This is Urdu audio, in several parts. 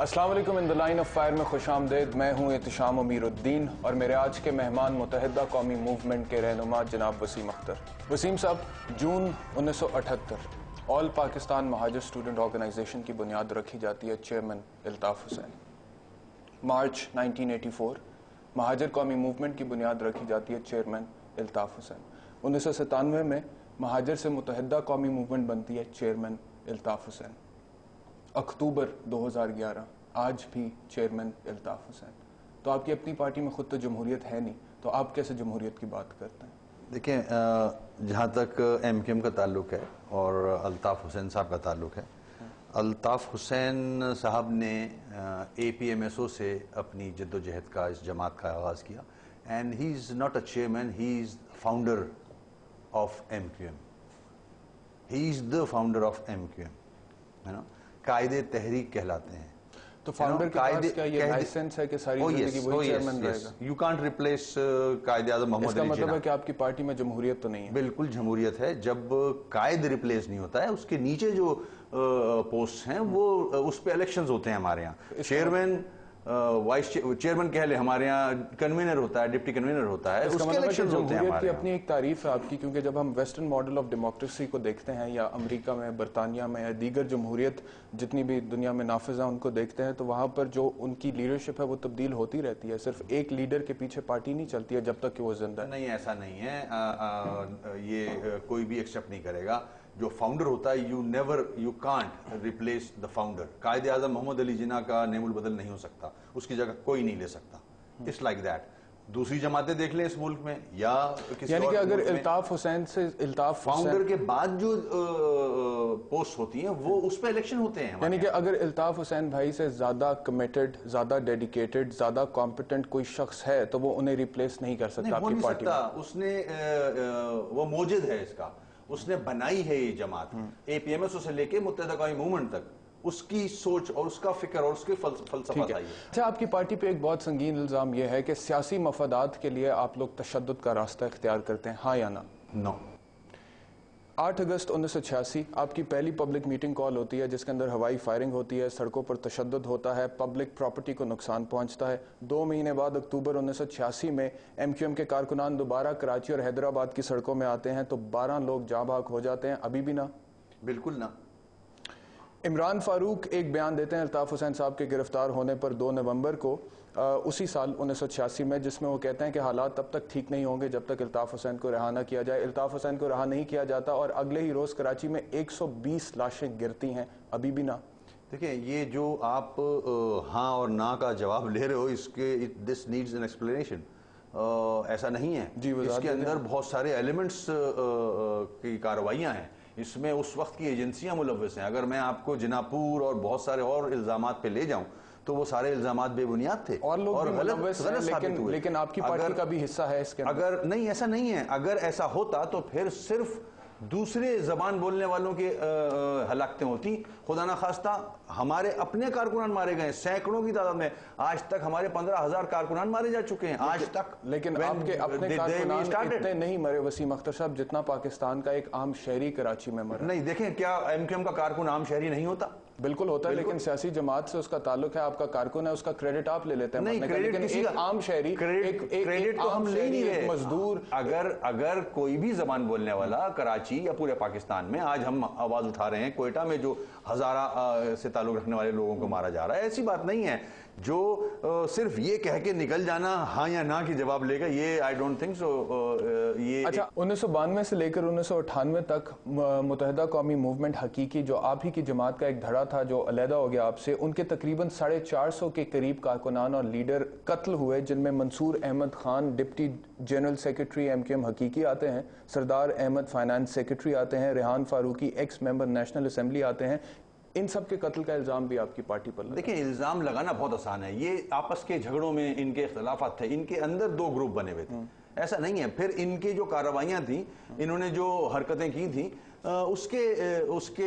السلام علیکم. ان دا لائن آف فائر میں خوش آمدید. میں ہوں احتشام امیر الدین اور میرے آج کے مہمان متحدہ قومی موومنٹ کے رہنما جناب وسیم اختر. وسیم صاحب، جون 1978 آل پاکستان مہاجر اسٹوڈنٹ آرگنائزیشن کی بنیاد رکھی جاتی ہے چیئرمین الطاف حسین. مارچ 1984 مہاجر قومی موومنٹ کی بنیاد رکھی جاتی ہے چیئرمین الطاف حسین. 1997 میں مہاجر سے متحدہ قومی موومنٹ بنتی ہے چیئرمین الطاف حسین. اکتوبر 2011 آج بھی چیئرمین الطاف حسین. تو آپ کی اپنی پارٹی میں خود تو جمہوریت ہے نہیں، تو آپ کیسے جمہوریت کی بات کرتے ہیں؟ دیکھیں، جہاں تک ایم کیو ایم کا تعلق ہے اور الطاف حسین صاحب کا تعلق ہے، الطاف حسین صاحب نے اے پی ایم ایس او سے اپنی جد و جہد کا اس جماعت کا آغاز کیا. And he is not a chairman, he is founder of M Q M. He is the founder of M Q M, ہے نا. قائد تحریک کہلاتے ہیں. تو فاؤنڈر کے پاس کیا یہ لائسنس ہے کہ ساری زندگی وہی چیئرمین رہے گا؟ You can't replace Quaid Azam محمد علی جناح. اس کا مطلب ہے کہ آپ کی پارٹی میں جمہوریت تو نہیں ہے؟ بالکل جمہوریت ہے. جب قائد ریپلیس نہیں ہوتا ہے، اس کے نیچے جو پوسٹ ہیں وہ اس پہ الیکشنز ہوتے ہیں. ہمارے یہاں چیئرمین، وائس چیئرمین کہہ لیں، ہمارے یہاں کنوینر ہوتا ہے، ڈپٹی کنوینر ہوتا ہے. اس کے الیکشنز ہوتے ہیں. جمہوریت کی اپنی ایک تعریف ہے آپ کی، کیونکہ جب ہم ویسٹرن ماڈل آف ڈیموکریسی کو دیکھتے ہیں یا امریکہ میں، برطانیہ میں یا دیگر جمہوریت جتنی بھی دنیا میں نافذ ہیں ان کو دیکھتے ہیں، تو وہاں پر جو ان کی لیڈرشپ ہے وہ تبدیل ہوتی رہتی ہے. صرف ایک لیڈر کے پیچھے پارٹی نہیں چلتی ہے جب تک کہ وہ زندہ ہے. نہیں، ایسا نہیں ہے. یہ کوئی بھی ایکسیپٹ نہیں کرے گا. جو فاؤنڈر ہوتا ہے، you can't replace the founder. Quaid Azam محمد علی جناح کا نیم البدل نہیں ہو سکتا، اس کی جگہ کوئی نہیں لے سکتا. It's like that. دوسری جماعتیں دیکھ لیں اس ملک میں یا کسی یعنی کہ اگر الطاف حسین سے فاؤنڈر کے بعد جو پوسٹ ہوتی ہیں وہ اس پہ الیکشن ہوتے ہیں. یعنی کہ اگر الطاف حسین بھائی سے زیادہ کمیٹڈ، زیادہ ڈیڈیکیٹڈ، زیادہ کمپیٹنٹ کوئی شخص ہے تو وہ انہیں ریپلیس نہیں کر سکتا آپ کی پارٹی میں؟ اس نے وہ موجد ہے اس کا، اس نے بنائی ہے یہ جماعت. اے پی ایم ایس او سے لے کے متحدہ قومی موومنٹ تک اس کی سوچ اور اس کا فکر اور اس کے فلسفہ تھا. اچھا، آپ کی پارٹی پہ ایک بہت سنگین الزام یہ ہے کہ سیاسی مفادات کے لیے آپ لوگ تشدد کا راستہ اختیار کرتے ہیں، ہاں یا نہ؟ نو. 8 اگست 1986 آپ کی پہلی پبلک میٹنگ کال ہوتی ہے جس کے اندر ہوائی فائرنگ ہوتی ہے، سڑکوں پر تشدد ہوتا ہے، پبلک پراپرٹی کو نقصان پہنچتا ہے. 2 مہینے بعد اکتوبر 1986 میں ایم کیو ایم کے کارکنان دوبارہ کراچی اور حیدرآباد کی سڑکوں میں آتے ہیں تو 12 لوگ جاں بحق ہو جاتے ہیں. ابھی بھی نہ؟ بالکل نہ. عمران فاروق ایک بیان دیتے ہیں الطاف حسین صاحب کے گرفتار ہونے پر 2 نومبر کو اسی سال 1986 میں، جس میں وہ کہتے ہیں کہ حالات تب تک ٹھیک نہیں ہوں گے جب تک الطاف حسین کو رہا نہ کیا جائے. الطاف حسین کو رہا نہیں کیا جاتا اور اگلے ہی روز کراچی میں 120 لاشیں گرتی ہیں. ابھی بھی نہ؟ دیکھیں، یہ جو آپ ہاں اور نہ کا جواب لے رہے ہو، اس کے دس نیڈز این ایکسپلینیشن. ایسا نہیں ہے. اس کے اندر بہت سارے ایلیمنٹس کی کارروائیاں ہیں. اس میں اس وقت کی ایجنسیاں ملوث ہیں. اگر میں آپ کو جناپور اور بہت سارے اور الزامات پہ لے جاؤں تو وہ سارے الزامات بے بنیاد تھے اور لوگ غلط ثابت ہوئے. لیکن آپ کی پارٹی کا بھی حصہ ہے اس کے اندر. اگر نہیں، ایسا نہیں ہے. اگر ایسا ہوتا تو پھر صرف دوسرے زبان بولنے والوں کے ہلاکتیں ہوتی. خدا نخواستہ ہمارے اپنے کارکنان مارے گئے سینکڑوں کی تعداد میں. آج تک ہمارے 15,000 کارکنان مارے جا چکے ہیں آج تک. لیکن آپ کے اپنے کارکنان اتنے نہیں مرے وسیم اختر صاحب جتنا پاکستان کا ایک عام شہری کراچی میں مرا. نہیں، دیکھیں، کیا ایم کیو ایم کا کارکن عام شہری نہیں ہوتا؟ بالکل ہوتا ہے، لیکن سیاسی جماعت سے اس کا تعلق ہے. آپ کا کارکن ہے، اس کا کریڈٹ آپ لے لیتے ہیں. لیکن ایک عام شہری، کریڈٹ تو ہم لے نہیں رہے. مزدور، اگر کوئی بھی زبان بولنے والا کراچی یا پورے پاکستان میں، آج ہم آواز اٹھا رہے ہیں کوئٹہ میں جو ہزارہ سے تعلق رکھنے والے لوگوں کو مارا جا رہا ہے، ایسی بات نہیں ہے. جو صرف یہ کہہ کے نکل جانا ہاں یا نہ کی جواب لے گا، یہ آئی ڈونٹ تھنک سو. یہ اچھا، 1992 سے لے کر 1998 تک متحدہ قومی موومنٹ حقیقی، جو آپ ہی کی جماعت کا ایک دھڑا تھا جو علیحدہ ہو گیا آپ سے، ان کے تقریباً 450 کے قریب کارکنان اور لیڈر قتل ہوئے، جن میں Mansoor Ahmed Khan deputy general secretary M Q M Haqiqi آتے ہیں، سردار احمد فائنانس سیکرٹری آتے ہیں، Rehan Farooqui ex member national assembly آتے ہیں. ان سب کے قتل کا الزام بھی آپ کی پارٹی پر لگا. دیکھیں، الزام لگانا بہت آسان ہے. یہ آپس کے جھگڑوں میں ان کے اختلافات تھے. ان کے اندر 2 گروپ بنے ہوئے تھے. ایسا نہیں ہے. پھر ان کے جو کارروائیاں تھیں، انہوں نے جو حرکتیں کی تھیں، اس کے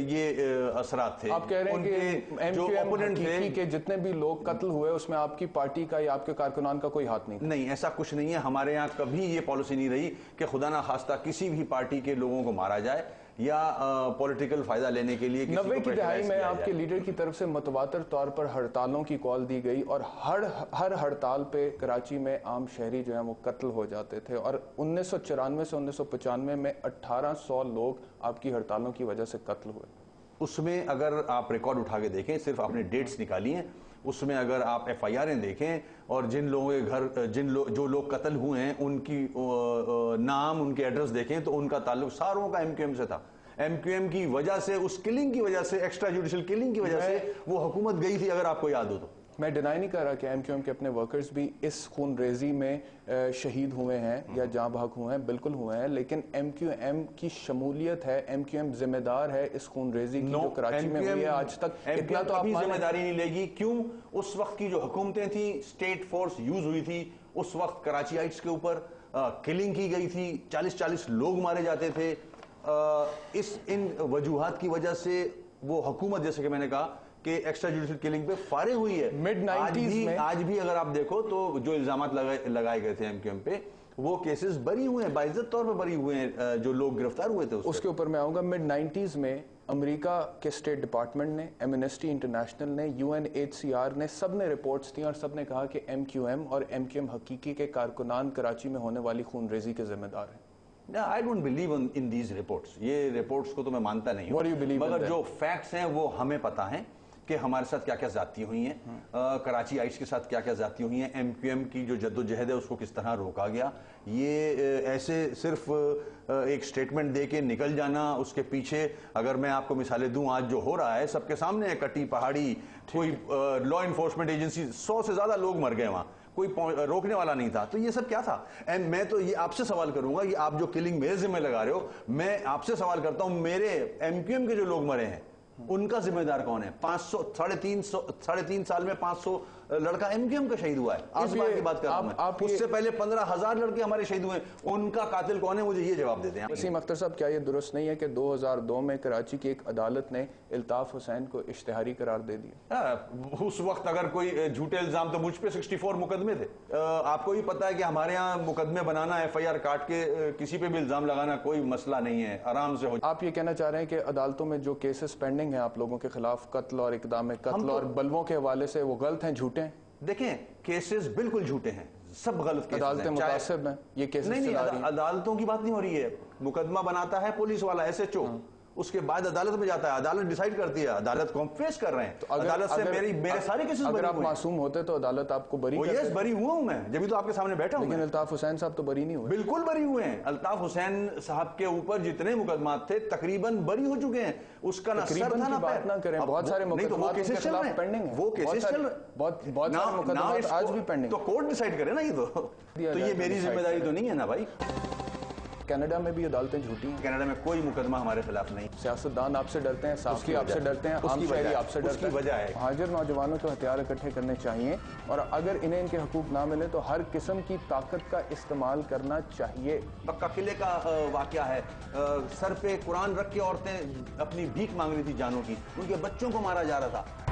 یہ اثرات تھے. آپ کہہ رہے ہیں کہ ایم کیو ایم حقیقی کے جتنے بھی لوگ قتل ہوئے اس میں آپ کی پارٹی کا یا آپ کے کارکنان کا کوئی ہاتھ نہیں تھا؟ نہیں، ایسا کچھ نہیں ہے. ہمارے یہاں کبھی یہ پالیسی نہیں رہی کہ خدا نہ خواستہ کسی بھی پارٹی کے لوگوں کو مارا جائے. یا پولیٹیکل فائدہ لینے کے لیے 90 کی دہائی میں آپ کے لیڈر کی طرف سے متواتر طور پر ہڑتالوں کی کال دی گئی اور ہر ہڑتال پہ کراچی میں عام شہری جو ہیں وہ قتل ہو جاتے تھے، اور 1994 سے 1995 میں 1800 لوگ آپ کی ہڑتالوں کی وجہ سے قتل ہوئے۔ اس میں اگر آپ ریکارڈ اٹھا کے دیکھیں، صرف آپ نے ڈیٹس نکالی ہیں، اس میں اگر آپ ایف آئی آریں دیکھیں اور جن لوگوں کے گھر جو لوگ قتل ہوئے ہیں ان کی نام، ان کے ایڈریس دیکھیں تو ان کا تعلق ساروں کا ایم کیو ایم سے تھا۔ ایم کیو ایم کی وجہ سے، اس کلنگ کی وجہ سے، ایکسٹرا جوڈیشل کلنگ کی وجہ سے وہ حکومت گئی تھی، اگر آپ کو یاد ہو تو۔ میں ڈینائی نہیں کر رہا کہ ایم کیو ایم کے اپنے ورکرز بھی اس خون ریزی میں شہید ہوئے ہیں یا جاں بحق ہوئے ہیں، بالکل ہوئے ہیں، لیکن ایم کیو ایم کی شمولیت ہے، ایم کیو ایم ذمہ دار ہے اس خون ریزی کی جو کراچی میں ہوئی ہے آج تک۔ اتنا تو آپ ذمہ داری نہیں لے گی، کیوں؟ اس وقت کی جو حکومتیں تھیں، اسٹیٹ فورس یوز ہوئی تھی، اس وقت کراچی آئٹس کے اوپر کلنگ کی گئی تھی، 40 لوگ مارے جاتے تھے۔ ان وجوہات کی وجہ سے وہ حکومت، جیسے کہ میں نے کہا کہ ایکسٹرا جوڈیشل کلنگ پہ فارغ ہوئی ہے۔ آج بھی اگر آپ دیکھو تو جو الزامات لگائے گئے تھے ایم کیو ایم پہ، وہ کیسز بری ہوئے ہیں، باعزت طور پہ بری ہوئے ہیں، جو لوگ گرفتار ہوئے تھے اس کے اوپر میں آؤں گا۔ مڈ 90s میں امریکہ کے اسٹیٹ ڈپارٹمنٹ نے، ایمنسٹی انٹرنیشنل نے، UNHCR نے، سب نے رپورٹس دی اور سب نے کہا کہ ایم کیو ایم اور ایم کیو ایم حقیقی کے کارکنان کراچی میں ہونے والی خون ریزی کے ذمہ دار ہیں۔ I don't believe in these reports. یہ reports کو تو میں مانتا نہیں ہوں، مگر جو فیکٹس ہیں وہ ہمیں پتا ہیں کہ ہمارے ساتھ کیا کیا زیادتی ہوئی ہیں، کراچی آئٹس کے ساتھ کیا کیا زیادتی ہوئی ہیں، ایم کیو ایم کی جو جد و جہد ہے اس کو کس طرح روکا گیا۔ یہ ایسے صرف ایک سٹیٹمنٹ دے کے نکل جانا، اس کے پیچھے اگر میں آپ کو مثالیں دوں، آج جو ہو رہا ہے سب کے سامنے ہے، کٹی پہاڑی، کوئی لا انفورسمنٹ ایجنسی، 100 سے زیادہ لوگ مر گئے وہاں، کوئی روکنے والا نہیں تھا۔ تو یہ سب کیا تھا؟ میں تو یہ آپ سے سوال کروں گا، یہ آپ جو کلنگ میرے ذمہ لگا رہے ہو، میں آپ سے سوال کرتا ہوں، میرے ایم کیو ایم کے جو لوگ مرے ہیں ان کا ذمہ دار کون ہے؟ 3.5 سال میں 500 لڑکا ایم کیو ایم کا شہید ہوا ہے، اس بار کی بات کر رہا ہوں میں۔ اس سے پہلے 15,000 لڑکے ہمارے شہید ہوئے ہیں، ان کا قاتل کون ہے؟ مجھے یہ جواب دیتے ہیں۔ وسیم اختر صاحب، کیا یہ درست نہیں ہے کہ 2002 میں کراچی کی ایک عدالت نے الطاف حسین کو اشتہاری قرار دے دیا؟ اس وقت اگر کوئی جھوٹے الزام، تو مجھ پہ 64 مقدمے تھے۔ آپ کو بھی پتا ہے کہ ہمارے ہاں مقدمے بنانا، ایف آئی آر کاٹ کے کسی پہ بھی الزام لگانا کوئی مسئلہ نہیں ہے، آرام سے ہو۔ آپ یہ کہنا چاہ رہے ہیں کہ عدالتوں میں جو کیسز پینڈنگ ہیں آپ لوگوں کے خلاف، قتل اور اقدام قتل اور بلووں کے حوالے سے، وہ غلط ہیں، جھوٹے ہیں؟ دیکھیں، کیسز بالکل جھوٹے ہیں، سب غلط کیسز ہیں۔ عدالتیں متعصب ہیں، یہ کیسز نہیں، عدالتوں کی بات نہیں ہو رہی ہے۔ مقدمہ بناتا ہے پولیس والا، ایس ایچ او، اس کے بعد عدالت میں جاتا ہے، عدالت ڈیسائیڈ کرتی ہے، عدالت کو ہم فیس کر رہے ہیں، عدالت سے میرے سارے کیسز بری ہوئے ہیں۔ اگر آپ معصوم ہوتے تو عدالت آپ کو بری کرتی؟ یس، بری ہوا ہوں میں، جبھی تو آپ کے سامنے بیٹھا ہوں۔ لیکن الطاف حسین صاحب تو بری نہیں ہوئے۔ بالکل بری ہوئے ہیں۔ الطاف حسین صاحب کے اوپر جتنے مقدمات تھے تقریباً بری ہو چکے ہیں، اس کا نہ سر تھا نہ پیر۔ نہ کریں، بہت سارے مقدمات کے خلاف پینڈنگ ہیں، وہ کیسز چل رہے ہیں، بہت سارے مقدمات آج بھی پینڈنگ۔ تو کورٹ ڈیسائیڈ کرے نا، یہ تو یہ میری ذمہ داری تو نہیں ہے نا بھائی۔ کینیڈا میں بھی عدالتیں جھوٹی ہیں؟ کینیڈا میں کوئی مقدمہ ہمارے خلاف نہیں۔ سیاستدان آپ سے ڈرتے ہیں، صحافی آپ سے ڈرتے ہیں، عام شہری آپ سے ڈرتے ہیں۔ وجہ ہے مہاجر نوجوانوں کو ہتھیار اکٹھے کرنے چاہیے، اور اگر انہیں ان کے حقوق نہ ملے تو ہر قسم کی طاقت کا استعمال کرنا چاہیے۔ پکا قلعے کا واقعہ ہے، سر پہ قرآن رکھ کے عورتیں اپنی بھیک مانگ رہی تھی جانوں کی، ان کے بچوں کو مارا جا رہا تھا۔